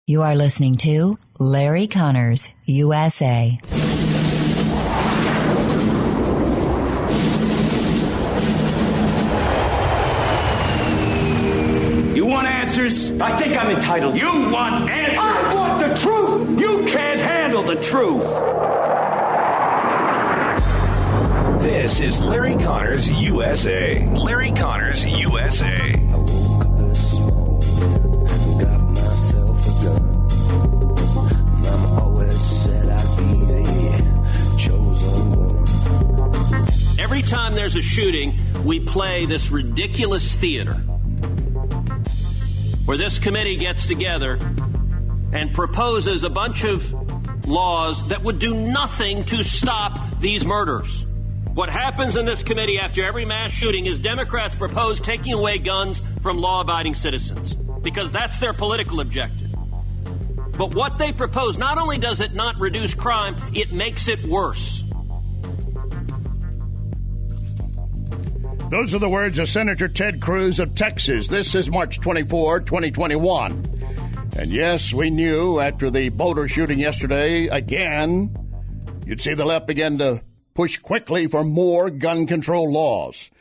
You are listening to Larry Conners, USA. You want answers? I think I'm entitled. You want answers? I want the truth! You can't handle the truth! This is Larry Conners USA. Larry Conners USA. I woke up this morning, got myself a gun. Mama always said I'd be the chosen one. Every time there's a shooting, we play this ridiculous theater where this committee gets together and proposes a bunch of laws that would do nothing to stop these murders. What happens in this committee after every mass shooting is Democrats propose taking away guns from law-abiding citizens because that's their political objective. But what they propose, not only does it not reduce crime, it makes it worse. Those are the words of Senator Ted Cruz of Texas. This is March 24, 2021. And yes, we knew after the Boulder shooting yesterday, again, you'd see the left begin to push quickly for more gun control laws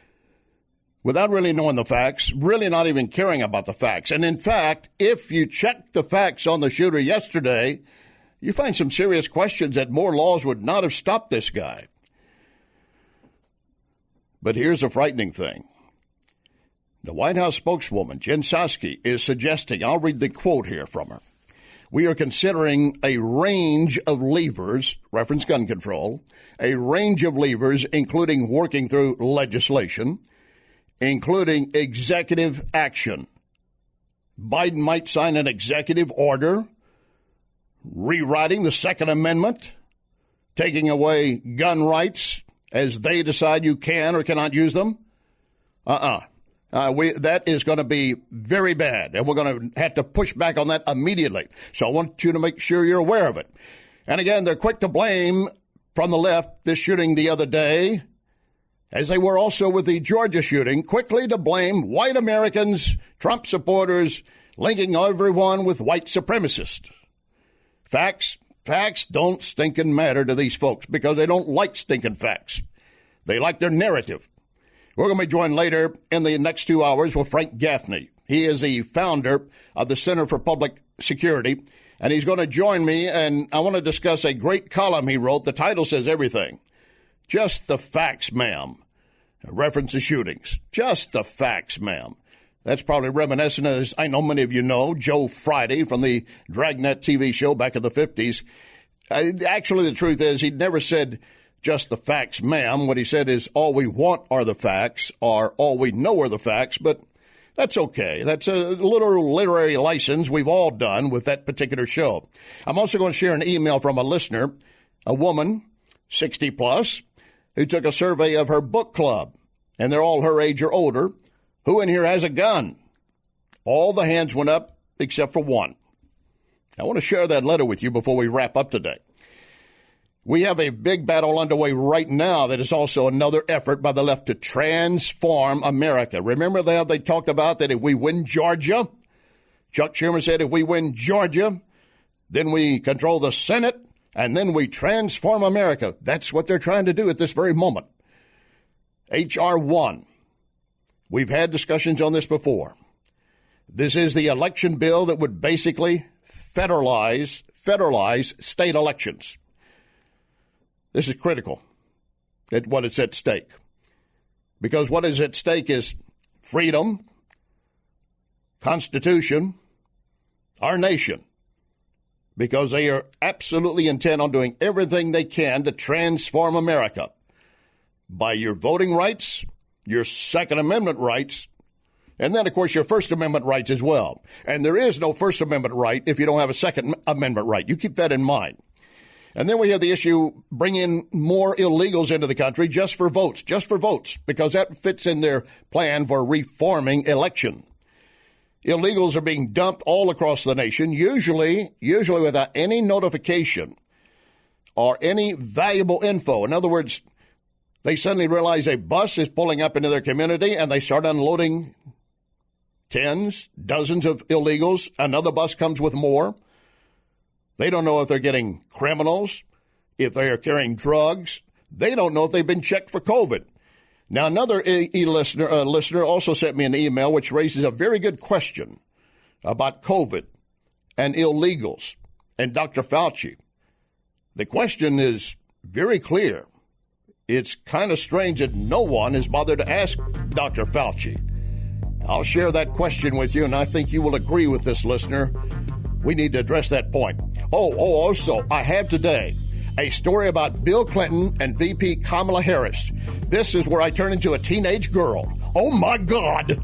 without really knowing the facts, really not even caring about the facts. And in fact, if you check the facts on the shooter yesterday, you find some serious questions that more laws would not have stopped this guy. But here's a frightening thing. The White House spokeswoman, Jen Psaki, is suggesting, I'll read the quote here from her, "We are considering a range of levers," reference gun control, "a range of levers, including working through legislation, including executive action. Biden might sign an executive order rewriting the Second Amendment, taking away gun rights as they decide you can or cannot use them. That is going to be very bad, and we're going to have to push back on that immediately. So I want you to make sure you're aware of it." And again, they're quick to blame from the left this shooting the other day, as they were also with the Georgia shooting, quickly to blame white Americans, Trump supporters, linking everyone with white supremacists. Facts don't stinking matter to these folks because they don't like stinking facts. They like their narrative. We're going to be joined later in the next 2 hours with Frank Gaffney. He is the founder of the Center for Public Security, and he's going to join me, and I want to discuss a great column he wrote. The title says everything. Just the facts, ma'am. A reference to shootings. Just the facts, ma'am. That's probably reminiscent, as I know many of you know, Joe Friday from the Dragnet TV show back in the 50s. Actually, the truth is he never said just the facts, ma'am. What he said is all we want are the facts, or all we know are the facts, but that's okay. That's a little literary license we've all done with that particular show. I'm also going to share an email from a listener, a woman, 60 plus, who took a survey of her book club, and they're all her age or older. Who in here has a gun? All the hands went up except for one. I want to share that letter with you before we wrap up today. We have a big battle underway right now that is also another effort by the left to transform America. Remember they talked about that if we win Georgia, Chuck Schumer said if we win Georgia, then we control the Senate, and then we transform America. That's what they're trying to do at this very moment. H.R. 1. We've had discussions on this before. This is the election bill that would basically federalize state elections. This is critical, at what is at stake. Because what is at stake is freedom, Constitution, our nation. Because they are absolutely intent on doing everything they can to transform America by your voting rights, your Second Amendment rights, and then, of course, your First Amendment rights as well. And there is no First Amendment right if you don't have a Second Amendment right. You keep that in mind. And then we have the issue bringing more illegals into the country just for votes, because that fits in their plan for reforming election. Illegals are being dumped all across the nation, usually without any notification or any valuable info. In other words, they suddenly realize a bus is pulling up into their community and they start unloading tens, dozens of illegals. Another bus comes with more. They don't know if they're getting criminals, if they are carrying drugs. They don't know if they've been checked for COVID. Now, another listener also sent me an email which raises a very good question about COVID and illegals and Dr. Fauci. The question is very clear. It's kind of strange that no one has bothered to ask Dr. Fauci. I'll share that question with you, and I think you will agree with this listener. We need to address that point. Also, I have today a story about Bill Clinton and VP Kamala Harris. This is where I turn into a teenage girl. Oh, my God.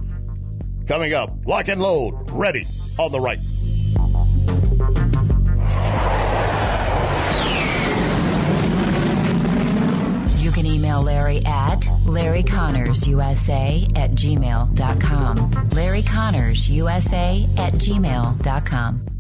Coming up, lock and load, ready on the right. You can email Larry at LarryConnersUSA@gmail.com. LarryConnersUSA@gmail.com.